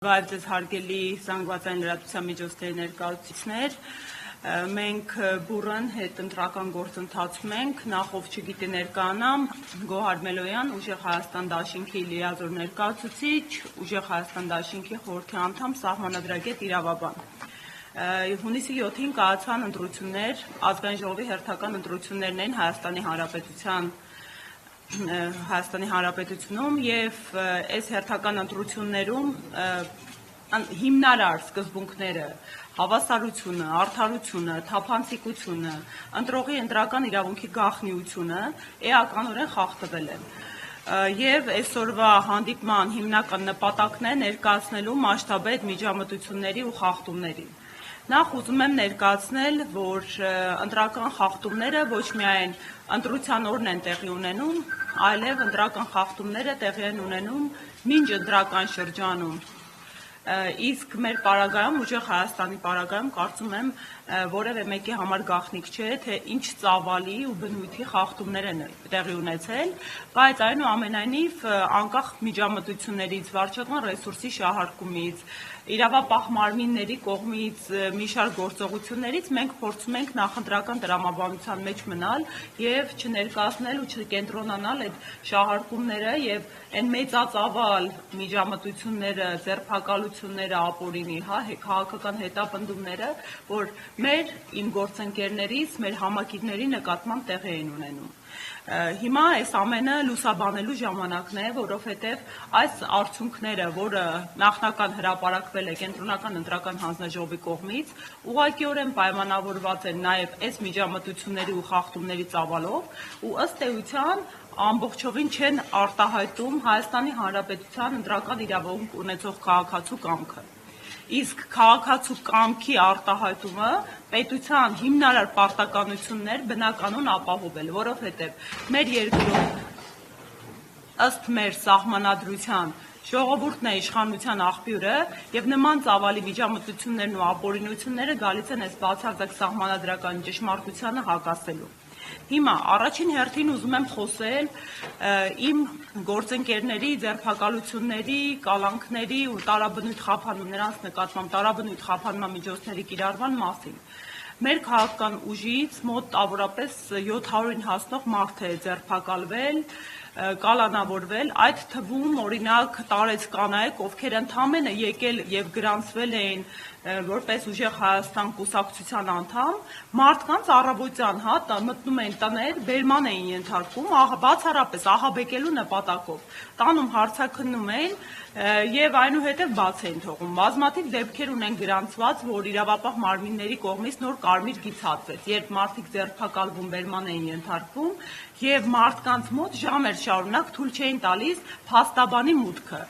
Բայց հարգելի զանգվածային լրատվության միջոցների ներկայացուցիչներ, մենք բուռն հետընտրական գործընթացում ենք, նախ ով չգիտի ներկայանամ, Գոհար Մելոյան, Ուժեղ Հայաստան դաշինքի լիազոր ներկայացուցիչ, Ուժեղ Հայաստան դաշինքի խորհրդի անդամ, սահմանադրագետ, իրավաբան։ Հունիսի 7-ին կայացան ընտրություններ, ազգային ժողովի հերթական ընտրություններն են Հայաստանի Հանրապետությունում եւ այս հերթական ընտրություններում հիմնարար սկզբունքները, հավասարությունը, արդարությունը, թափանցիկությունը, ընտրողի ընտրական իրավունքի գաղտնիությունը էականորեն խախտվել են։ Եվ այսօրվա հանդիպման հիմնական նպատակն է ներկայացնելու մասշտաբետ միջամտությունների ու խախտումների։ Նախ ուզում եմ ներկայացնել, որ ընտրական խախտումները ոչ միայն ընտրության օրն են տեղի ունենում, այլև ընտրական խախտումները տեղի են ունենում մինչ ընտրական շրջանում։ Իսկ մեր պարագայում, Ուժեղ Հայաստանի պարագայում, կարծում եմ, որևէ մեկի համար գաղտնիք չէ, թե ինչ ծավալի ու բնույթի խախտումներ են տեղի ունեցել, բայց այնուամենայնիվ անկախ միջամտություններից, վարչական ռեսուրսի շահարկումից, իրավապահ մարմինների կողմից մի շարք գործողություններից մենք փորձում ենք նախընտրական տրամաբանության մեջ մնալ եւ չներկայացնել ու չկենտրոնանալ այդ շահարկումները եւ այն մեծածավալ միջամտությունները, ձերբակալությունները, ապօրինի, քաղաքական հետապնդումները, որ մեր իմ գործընկերներից, մեր համակիրների նկատմամբ տեղի են ունենում։ Հիմա այս ամենը լուսաբանելու ժամանակն է, որովհետև այս արդյունքները, որը նախնական հրապարակվել է Կենտրոնական ընտրական հանձնաժողովի կողմից, ուղղակիորեն պայմանավորված են նաև այս միջամտությունների ու խախտումների ծավալով ու ըստ էության ամբողջովին չեն արտահայտում Հայաստանի Հանրապետության ընտրական իրավունք ունեցող քաղաքացու կամքը։ Իսկ քաղաքացու կամքի արտահայտումը պետության հիմնարար պարտականություններ բնականon ապահովել, որովհետև մեր երկրում ըստ մեր սահմանադրության ժողովուրդն է իշխանության աղբյուրը եւ նման ծավալի միջամտություններն ու ապօրինությունները գալիս են այս բացարձակ սահմանադրական ճշմարտությանը հակասելու։ Հիմա առաջին հերթին ուզում եմ խոսել իմ գործընկերների ձերբակալությունների, կալանքների ու նրանց նկատմամբ տարաբնույթ խափանման միջոցների կիրառման մասին։ Մեր քաղաքական ուժից մոտ տավորապես 700-ին հասնող մարդ է ձերբակալվել, կալանավորվել, այդ թվում օրինակ տարեց կանայք, ովքեր ընդամենը եկել եւ գրանցվել էին որպես Ուժեղ Հայաստան կուսակցության անդամ, մարդկանց առավոտյան մտնում էին տներ, բերման էին ենթարկվում, բացառապես ահաբեկելու նպատակով, տանում հարցաքննում էին եւ այնուհետեւ բաց էին թողում։ Բազմաթիվ դեպքեր ունեն գրանցված, որ իրավապահ մարմինների կողմից նոր կարմիր գիծ հատվեց, երբ մարդիկ ձերբակալվում, բերման էին ենթարկվում եւ մարդկանց մոտ ժամեր շարունակ թույլ չէին տալիս փաստաբանի մուտքը։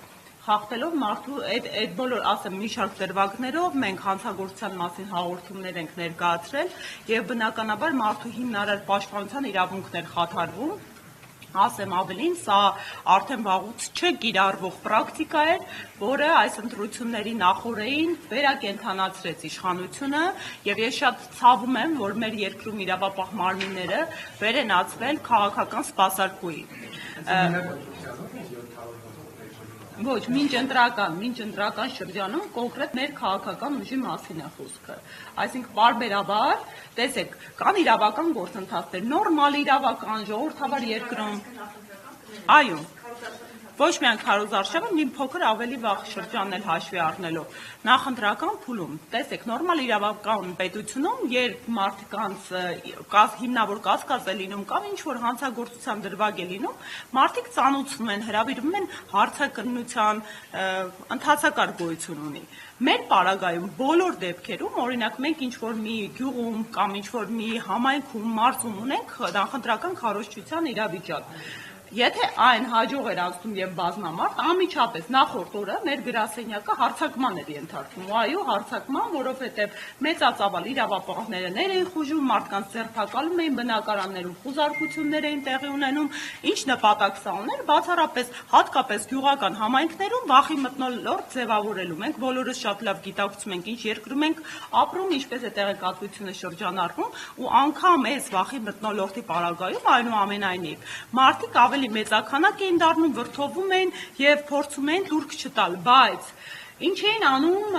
Խախտելով մարդու այդ բոլոր, ասեմ, մի շարք դրվագներով մենք հանցագործության մասին հաղորդումներ ենք ներկայացրել եւ բնականաբար մարդու հիմնարար պաշտպանության իրավունքն էր խաթարվում։ Ասեմ ավելին, սա արդեն վաղուց չկիրառվող պրակտիկա էր, որը այս ընտրությունների նախօրեին վերակենդանացրեց իշխանությունը եւ ես շատ ցավում եմ, որ մեր երկրում իրավապահ մարմինները վեր են ածվել քաղաքական սպասարկուի։ Ոչ, մինչ ընտրական շրջանում կոնկրետ մեր քաղաքական ուժի մասին է խոսքը։ Այսինքն պարբերաբար, տեսեք, կան իրավական գործընթացներ, նորմալ իրավական, ժողովրդավար երկրում։ Այո, ոչ միայն քարոզարշավը, մի փոքր ավելի վաղ շրջանն էլ հաշվի առնելով, նախընտրական փուլում, տեսեք, նորմալ իրավական պետությունում, երբ մարդկանց հիմնավոր կասկած է լինում կամ ինչ-որ հանցագործության դրվագ է լինում, մարդիկ ծանոթանում են, հրավիրվում են հարցաքննության, ընթացակարգ գոյություն ունի։ Մեր պարագայում բոլոր դեպքերում, օրինակ մենք ինչ-որ մի գյուղում կամ ինչ-որ մի համայնքում, մարզում ունենք նախընտրական քարոզչության իրավիճակ։ Եթե այն հաջող էր անցնում եւ բազմամարդ, անմիջապես նախորդ օրը մեր գրասենյակը հարձակման էր ենթարկվում։ Այո, հարձակման, որովհետեւ մեծածավալ իրավապահները էին խուժում, մարդկանց ձերբակալում էին, բնակարաններում խուզարկություններ էին տեղի ունենում, ինչ նպատակ սա ուներ, բացառապես հատկապես գյուղական համայնքներում վախի մթնոլորտ ձևավորելու։ Մենք բոլորս շատ լավ գիտակցում ենք, ինչ երկրում ենք ապրում, ինչպես է տեղեկատվությունը շրջանառվում, ու անգամ այս վախի մթնոլորտի պարագայում այնուամենայնիվ մարդիկ ավելի մեծականակ էին դառնում, վրդովում էին եւ փորձում էին դուրք չտալ, բայց Ինչ էին անում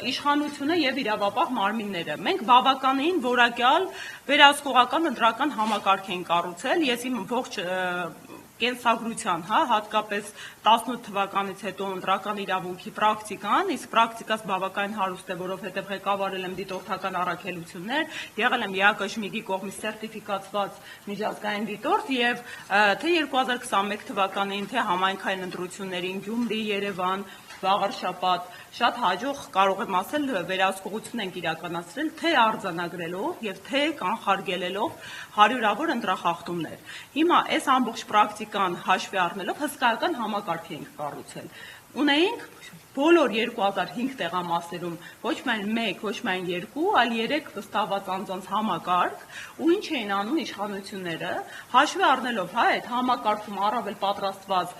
իշխանությունը եւ իրավապահ մարմինները։ Մենք բավականին որակյալ վերահսկողական ընտրական համակարգ են կառուցել։ Ես իմ ողջ կենսագրության, հատկապես 18 թվականից հետո ընտրական իրավունքի պրակտիկան, իսկ պրակտիկաս բավականին հարուստ է, որովհետև ղեկավարել եմ դիտորդական առաքելություններ, եղել եմ ԵԱԿ-ի կողմից սերտիֆիկացված միջազգային դիտորդ եւ թե 2021 թվականին, թե համայնքային ընտրություններին Գյումրի, Երևան, վաղ շաբաթ շատ հաջող կարող եմ ասել վերահսկողություն ենք իրականացրել թե արձանագրելով եւ թե կանխարգելելով հարյուրավոր ընտրախախտումներ։ Հիմա այս ամբողջ պրակտիկան հաշվի առնելով հսկայական համակարգ ենք կառուցել։ Ունեինք բոլոր 2005 տեղամասերում ոչ միայն 1, ոչ միայն 2, այլ 3 վստահված անձանց համակարգ, ու ինչ էին անում իշխանությունները, հաշվի առնելով այդ համակարգում առավել պատրաստված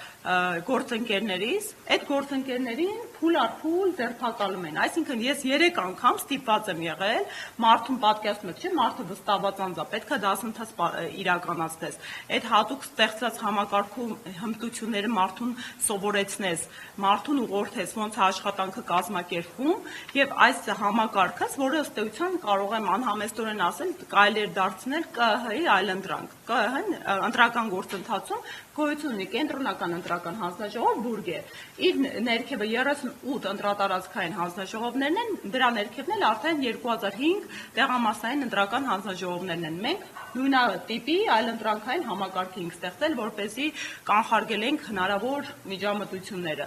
գործընկերներից, այդ գործընկերներին փուլ առ փուլ ձերբակալում են։ Այսինքն ես 3 անգամ ստիպված եմ եղել մարդուն պատկերացնում եք, չէ՞, մարդը վստահված անձ է, պետք է դասընթաց իրականացնես։ Այդ հատուկ ստեղծած համակարգում հմտությունները մարդուն սովորեցնես, մարդուն ուղղորդես ոնց է աշխատանքը կազմակերպվում եւ այս համակարգը, որը ըստ էության կարող եմ անհամեստորեն ասել, կարելի է դարձնել ԿԸՀ-ի այլընտրանք։ ԿԸՀ-ն ընտրական գործընթացում գոյություն ունի կենտրոնական ընտրական հանձնաժողով բուրգեր։ Իր ներքևը 38 ընտրատարածքային հանձնաժողովներն են, դրա ներքևն էլ արդեն 2005 տեղամասային ընտրական հանձնաժողովներն են։ Մենք նույնատիպի այլընտրանքային համակարգ ենք ստեղծել, որպեսզի կանխարգելենք հնարավոր միջամտությունները։